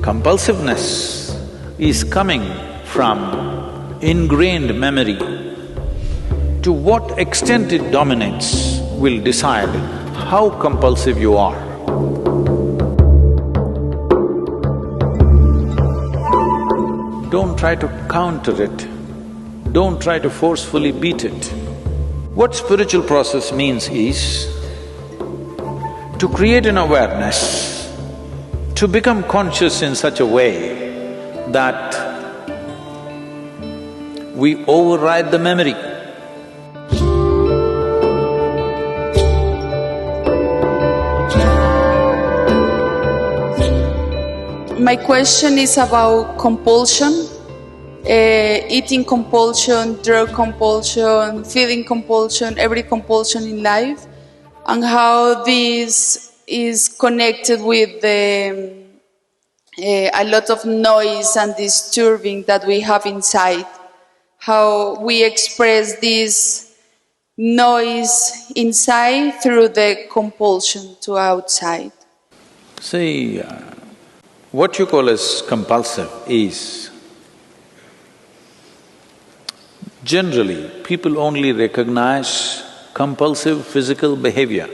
Compulsiveness is coming from ingrained memory. To what extent it dominates will decide how compulsive you are. Don't try to counter it, don't try to forcefully beat it. What spiritual process means is to create an awareness, to become conscious in such a way that we override the memory. My question is about compulsion, eating compulsion, drug compulsion, feeding compulsion, every compulsion in life, and how this is connected with a lot of noise and disturbing that we have inside. How we express this noise inside through the compulsion to outside. See, what you call as compulsive is, generally, people only recognize compulsive physical behavior.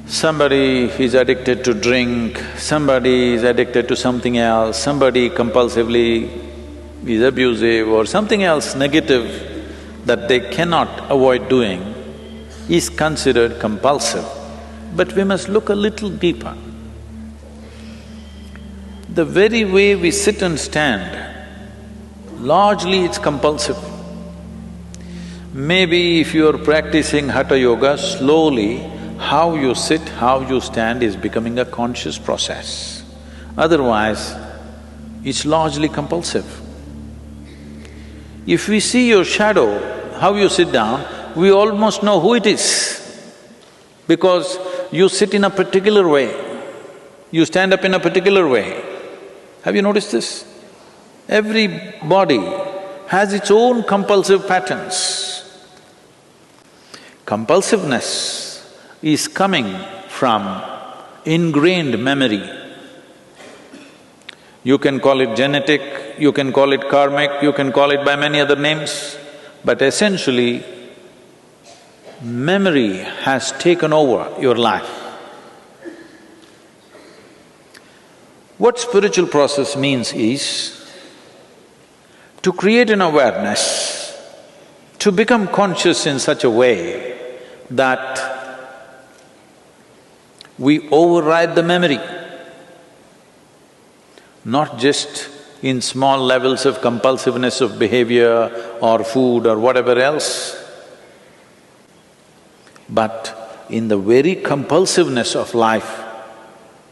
Somebody is addicted to drink, somebody is addicted to something else, somebody compulsively is abusive or something else negative that they cannot avoid doing is considered compulsive. But we must look a little deeper. The very way we sit and stand, largely it's compulsive. Maybe if you're practicing Hatha Yoga, slowly how you sit, how you stand is becoming a conscious process. Otherwise, it's largely compulsive. If we see your shadow, how you sit down, we almost know who it is, because you sit in a particular way, you stand up in a particular way. Have you noticed this? Every body has its own compulsive patterns. Compulsiveness is coming from ingrained memory. You can call it genetic, you can call it karmic, you can call it by many other names, but essentially, memory has taken over your life. What spiritual process means is to create an awareness, to become conscious in such a way that we override the memory, not just in small levels of compulsiveness of behavior or food or whatever else, but in the very compulsiveness of life,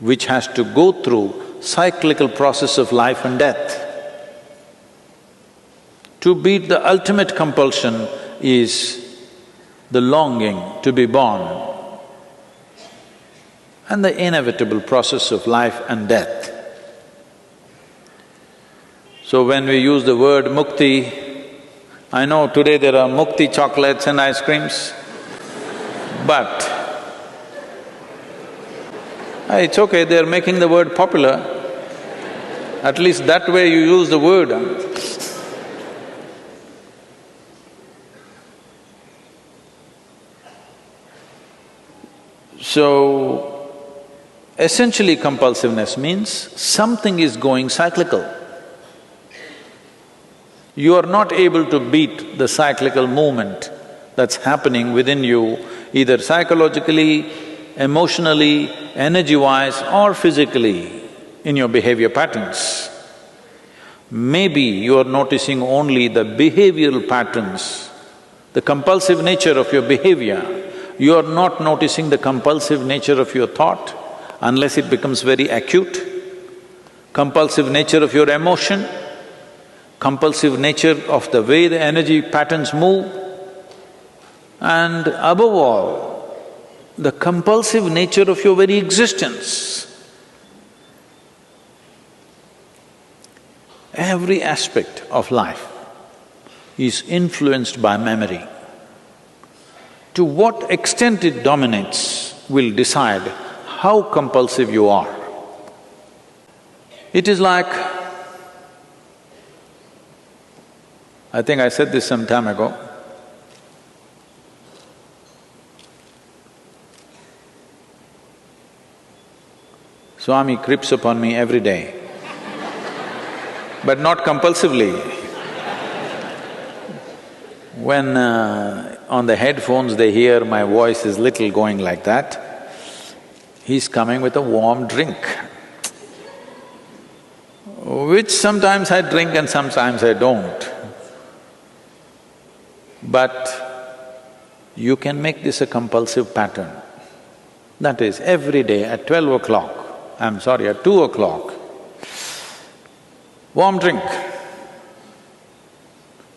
which has to go through cyclical process of life and death. To beat the ultimate compulsion is the longing to be born and the inevitable process of life and death. So when we use the word mukti, I know today there are mukti chocolates and ice creams, but it's okay, they're making the word popular. At least that way you use the word. So, essentially compulsiveness means something is going cyclical. You are not able to beat the cyclical movement that's happening within you, either psychologically, emotionally, energy-wise or physically in your behavior patterns. Maybe you are noticing only the behavioral patterns, the compulsive nature of your behavior. You are not noticing the compulsive nature of your thought unless it becomes very acute, compulsive nature of your emotion, compulsive nature of the way the energy patterns move, and above all, the compulsive nature of your very existence. Every aspect of life is influenced by memory. To what extent it dominates will decide how compulsive you are. It is like… I think I said this some time ago. Swami creeps upon me every day, but not compulsively. When on the headphones they hear my voice is little going like that, he's coming with a warm drink, which sometimes I drink and sometimes I don't. But you can make this a compulsive pattern. That is, every day at 12 o'clock, at 2 o'clock, warm drink.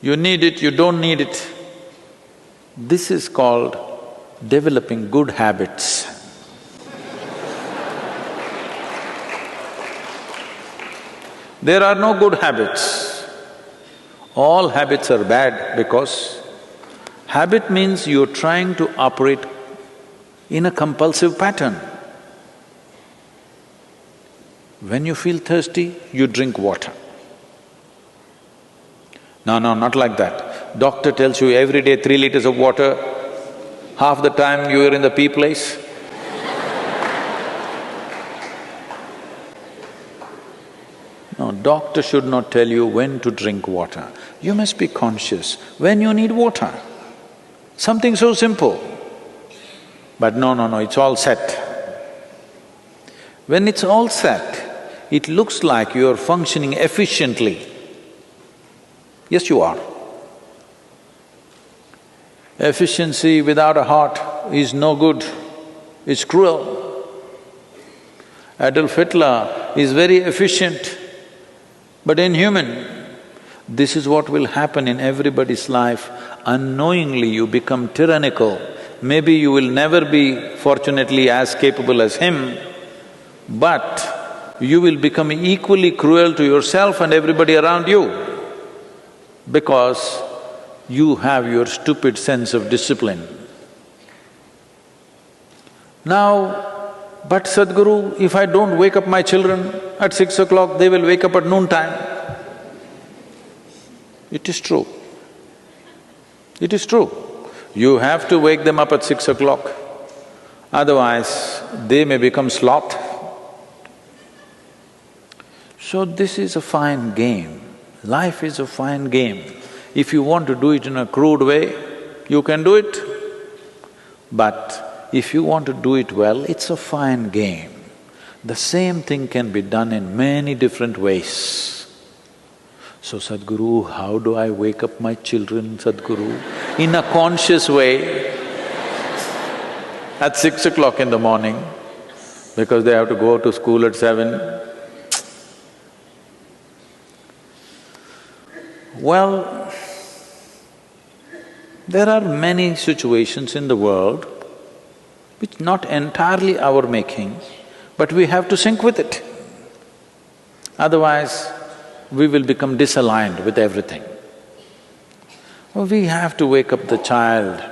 You need it, you don't need it. This is called developing good habits. There are no good habits. All habits are bad because habit means you're trying to operate in a compulsive pattern. When you feel thirsty, you drink water. No, not like that. Doctor tells you every day 3 liters of water, half the time you're in the pee place. No, doctor should not tell you when to drink water. You must be conscious when you need water. Something so simple. But no, it's all set. When it's all set, it looks like you're functioning efficiently. Yes, you are. Efficiency without a heart is no good, it's cruel. Adolf Hitler is very efficient, but inhuman. This is what will happen in everybody's life. Unknowingly you become tyrannical. Maybe you will never be, fortunately, as capable as him, but you will become equally cruel to yourself and everybody around you because you have your stupid sense of discipline. Now, but Sadhguru, if I don't wake up my children at 6 o'clock, they will wake up at noontime. It is true. It is true. You have to wake them up at 6 o'clock, otherwise they may become sloth. So this is a fine game. Life is a fine game. If you want to do it in a crude way, you can do it. But if you want to do it well, it's a fine game. The same thing can be done in many different ways. So, Sadhguru, how do I wake up my children, Sadhguru? In a conscious way, at 6 o'clock in the morning, because they have to go to school at 7. Well, there are many situations in the world which not entirely our making, but we have to sync with it. Otherwise, we will become disaligned with everything. We have to wake up the child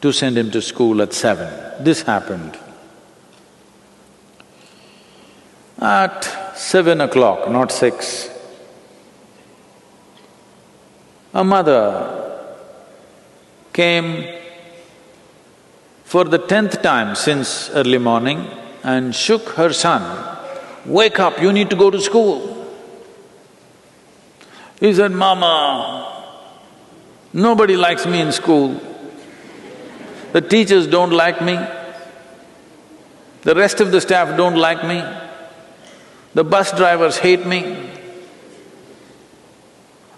to send him to school at 7. This happened. At 7 o'clock, not 6, a mother came for the 10th time since early morning and shook her son, "Wake up, you need to go to school." He said, "Mama, nobody likes me in school. The teachers don't like me. The rest of the staff don't like me. The bus drivers hate me.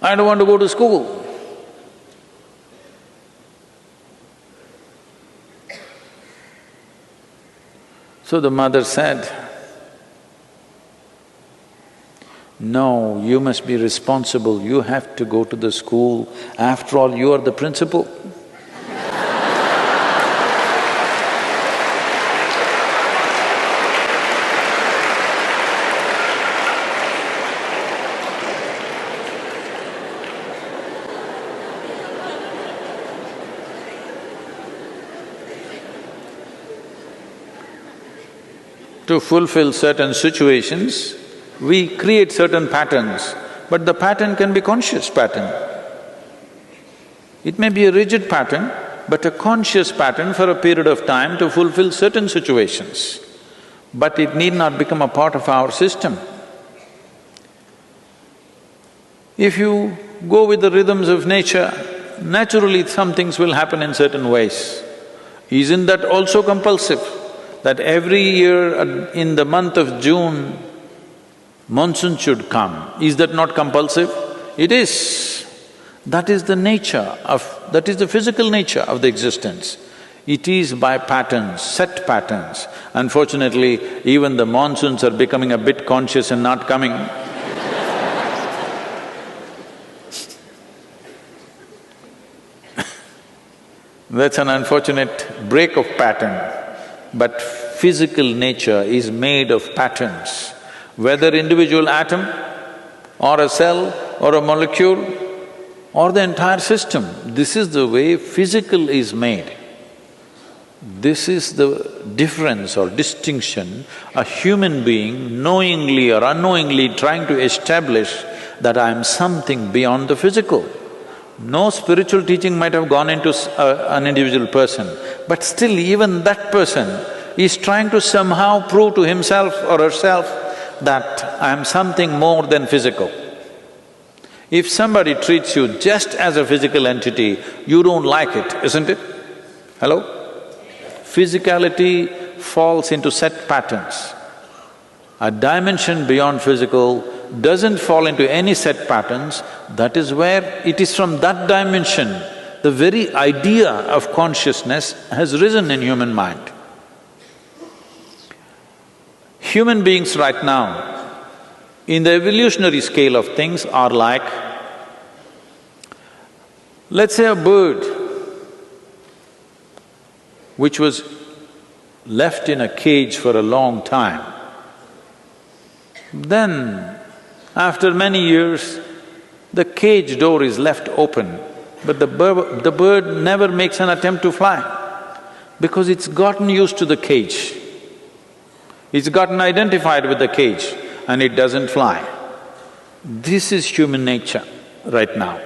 I don't want to go to school." So the mother said, "No, you must be responsible, you have to go to the school. After all, you are the principal." to fulfill certain situations, we create certain patterns, but the pattern can be conscious pattern. It may be a rigid pattern, but a conscious pattern for a period of time to fulfill certain situations. But it need not become a part of our system. If you go with the rhythms of nature, naturally some things will happen in certain ways. Isn't that also compulsive? That every year in the month of June, monsoon should come. Is that not compulsive? It is. That is the nature that is the physical nature of the existence. It is by patterns, set patterns. Unfortunately, even the monsoons are becoming a bit conscious and not coming. That's an unfortunate break of pattern. But physical nature is made of patterns. Whether individual atom or a cell or a molecule or the entire system, this is the way physical is made. This is the difference or distinction a human being knowingly or unknowingly trying to establish that I am something beyond the physical. No spiritual teaching might have gone into an individual person, but still even that person is trying to somehow prove to himself or herself that I am something more than physical. If somebody treats you just as a physical entity, you don't like it, isn't it? Hello? Physicality falls into set patterns. A dimension beyond physical doesn't fall into any set patterns. That is where it is from that dimension, the very idea of consciousness has risen in human mind. Human beings right now, in the evolutionary scale of things, are like, let's say a bird which was left in a cage for a long time. Then, after many years, the cage door is left open, but the bird never makes an attempt to fly because it's gotten used to the cage. It's gotten identified with the cage and it doesn't fly. This is human nature right now.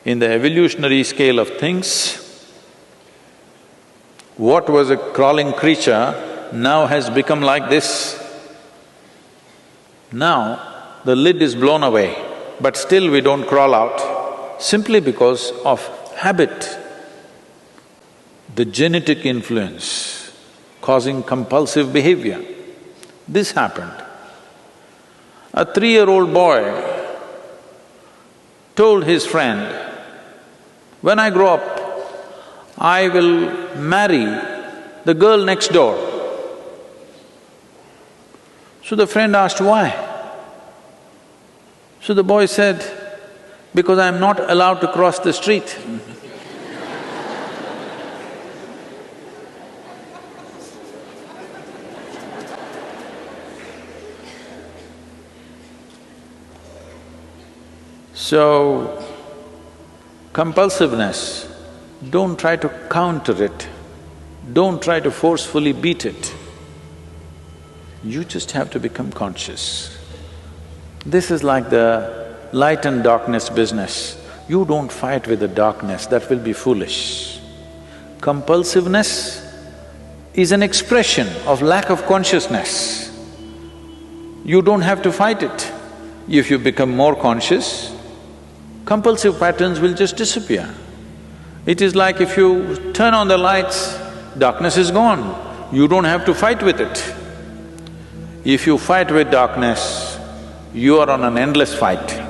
In the evolutionary scale of things, what was a crawling creature now has become like this. Now, the lid is blown away, but still we don't crawl out, simply because of habit. The genetic influence causing compulsive behavior. This happened. A 3-year-old boy told his friend, "When I grow up, I will marry the girl next door." So the friend asked, "Why?" So the boy said, "Because I'm not allowed to cross the street." So, compulsiveness, don't try to counter it, don't try to forcefully beat it. You just have to become conscious. This is like the light and darkness business. You don't fight with the darkness, that will be foolish. Compulsiveness is an expression of lack of consciousness. You don't have to fight it. If you become more conscious, compulsive patterns will just disappear. It is like if you turn on the lights, darkness is gone. You don't have to fight with it. If you fight with darkness, you are on an endless fight.